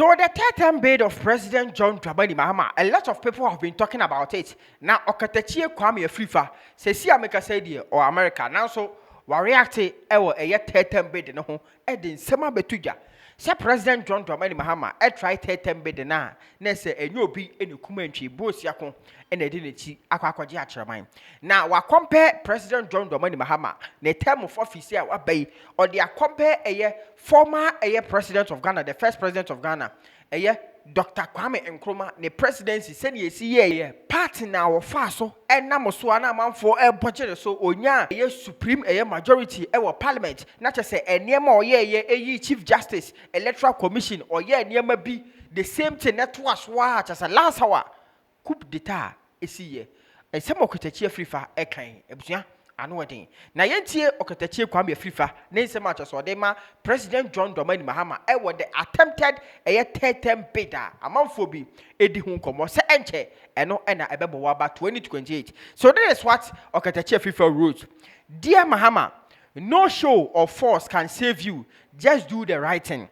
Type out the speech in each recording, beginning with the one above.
So the third-term bid of President John Mahama, a lot of people have been talking about it. Now, Okatakyie Afrifa says, "See, America said or America now so we react a third-term bid no ho edin sema betuja." Say President John Mahama try third-term bid na say enyo obi eni kumantwi boss yako ena edi nechi akwaje akyerman. Now, we compare President John Mahama ne term of office a wabai or they compare a former president of Ghana, the first president of Ghana, Dr. Kwame Nkrumah, the presidency said yes, party now of faso and namoswana man for a budget so onya supreme majority parliament, not just say a near more chief justice, electoral commission or near be the same thing that was watch as a last hour coup d'etat is here. And some Okatakyie Afrifa ekan ano den na yentie Okatakyie Afrifa ne nsema achoso de ma President John Mahama the attempted third term bid amanfo bi edi hu komo se enche eno na ebebo wa ba 2028. So this is what Okatakyie Afrifa wrote. Dear Mahama, no show of force can save you, just do the right thing.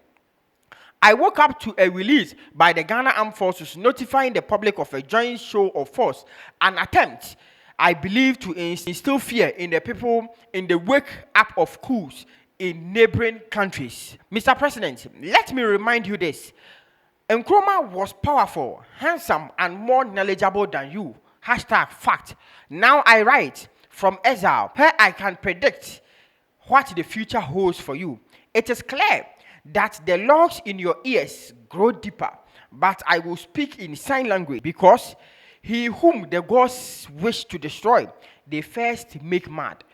I woke up to a release by the Ghana Armed Forces notifying the public of a joint show of force, an attempt, I believe, to instill fear in the people in the wake up of coups in neighboring countries. Mr. President, let me remind you this. Nkrumah was powerful, handsome, and more knowledgeable than you. #fact. Now I write from exile, where I can predict what the future holds for you. It is clear that the logs in your ears grow deeper, but I will speak in sign language because he whom the gods wish to destroy, they first make mad.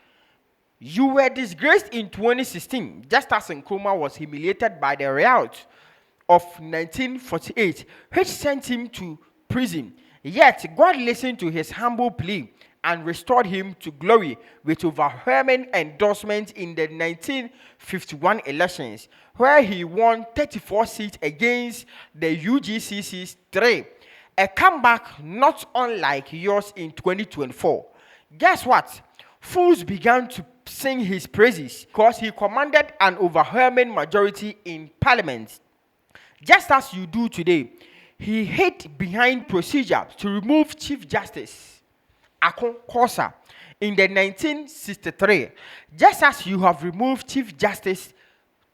You were disgraced in 2016, just as Nkrumah was humiliated by the riot of 1948, which sent him to prison. Yet God listened to his humble plea and restored him to glory with overwhelming endorsement in the 1951 elections, where he won 34 seats against the UGCC's 3. A comeback not unlike yours in 2024. Guess what? Fools began to sing his praises because he commanded an overwhelming majority in parliament. Just as you do today, he hid behind procedure to remove Chief Justice Akon Kosa in the 1963. Just as you have removed Chief Justice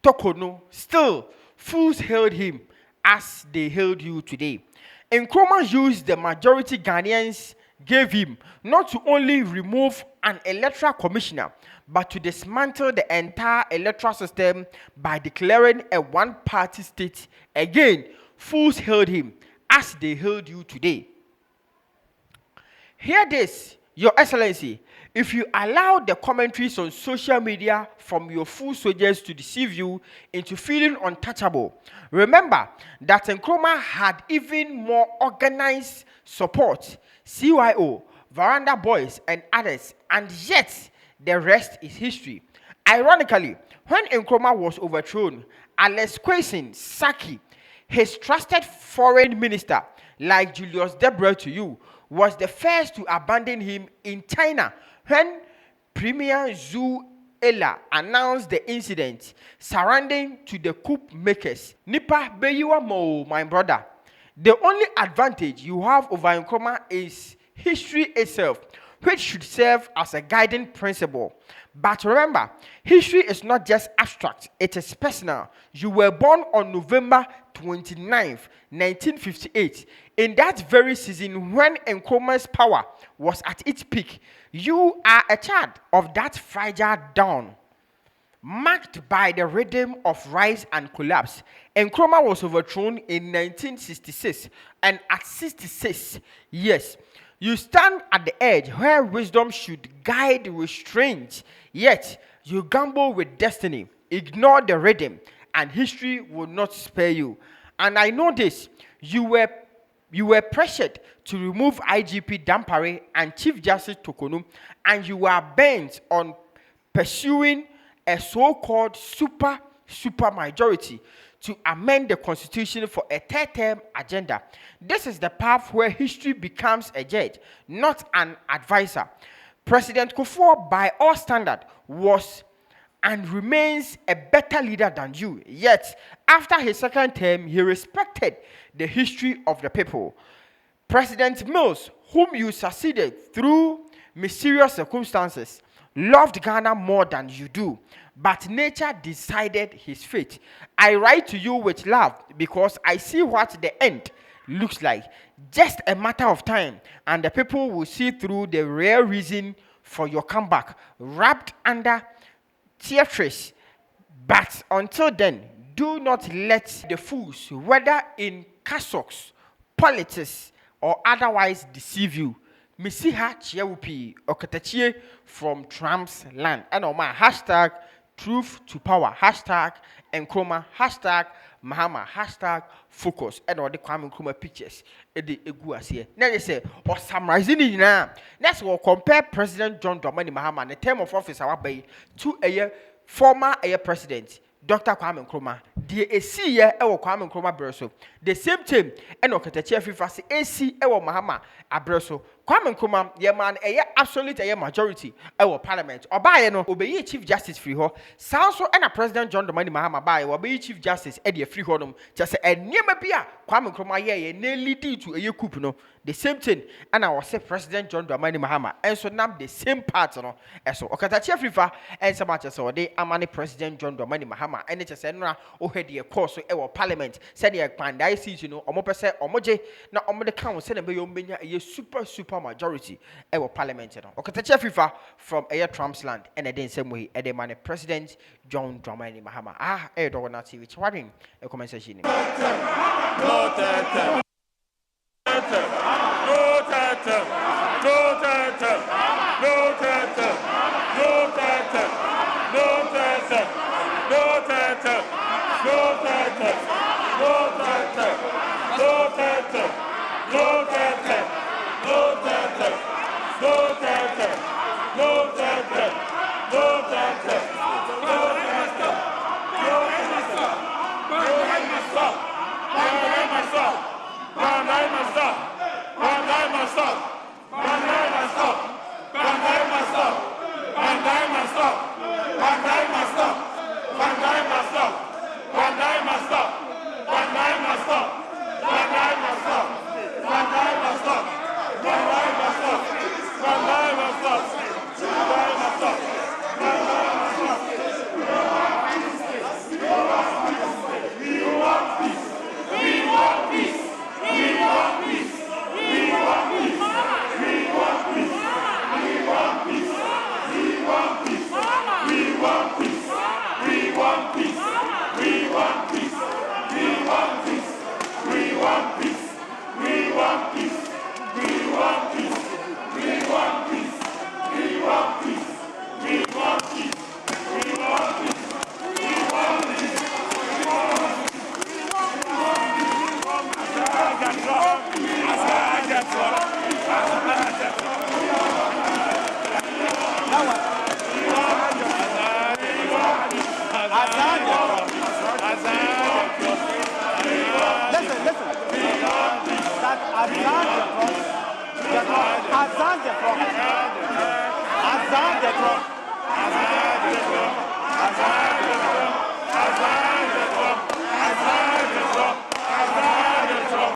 Tokono, still fools hailed him as they hailed you today. Nkrumah used the majority Ghanaians gave him not to only remove an electoral commissioner, but to dismantle the entire electoral system by declaring a one-party state. Again, fools hailed him as they hailed you today. Hear this, Your Excellency. If you allow the commentaries on social media from your fool soldiers to deceive you into feeling untouchable, remember that Nkrumah had even more organized support, CYO, Veranda Boys, and others, and yet the rest is history. Ironically, when Nkrumah was overthrown, Alex Kwesi Saki, his trusted foreign minister, like Julius Debrah to you, was the first to abandon him in China when Premier Zhu Ela announced the incident surrounding to the coup makers. Nipa beyiwa mo, my brother. The only advantage you have over Nkrumah is history itself, which should serve as a guiding principle. But remember, history is not just abstract, it is personal. You were born on November 29th, 1958. In that very season when Nkrumah's power was at its peak, you are a child of that fragile dawn, marked by the rhythm of rise and collapse. Nkrumah was overthrown in 1966, and at 66 years, you stand at the edge where wisdom should guide restraint, yet you gamble with destiny, ignore the rhythm, and history will not spare you. And I know this, you were pressured to remove IGP Dampare and Chief Justice Tokono, and you were bent on pursuing a so-called super majority to amend the constitution for a third-term agenda. This is the path where history becomes a judge, not an advisor. President Kufuor, by all standards, was and remains a better leader than you. Yet, after his second term, he respected the history of the people. President Mills, whom you succeeded through mysterious circumstances, loved Ghana more than you do, but nature decided his fate. I write to you with love because I see what the end looks like. Just a matter of time, and the people will see through the real reason for your comeback, wrapped under theatrics. But until then, do not let the fools, whether in cassocks, politics, or otherwise, deceive you. Misiha Chiawupi Okatakyie from Trump's land. And on my hashtag truth to power, hashtag Nkrumah, hashtag Mahama, hashtag focus, and all the Kwame Nkrumah pictures. Edi Eguasie. Now they say, or summarizing it now. Next, we'll compare President John Mahama and the term of office to a former president. Dr. Kwame Nkrumah, the AC Kwame Nkrumah Breso, the same team, and Okatakyie Afrifa AC Mahama Abreso. Kwame Nkrumah, ye man, absolute majority parliament. Obaye no, obey Chief Justice free ho. Sanso and a President John Mahama by obey Chief Justice Eddie free ho. Just a near bia Kwame Nkrumah ye nearly to a coup no. The same thing, and I was say President John Mahama, and so now the same part no. And so Okatakyie Afrifa and so much so they amani President John Mahama, and it's a senra o had the course so parliament said the plan I see you know omo omoje na omo the count send be yombenya a super majority parliament no. Okatakyie Afrifa from Trump's land, and then same way a man President John Mahama Dowona TV chatting a comment section. Azan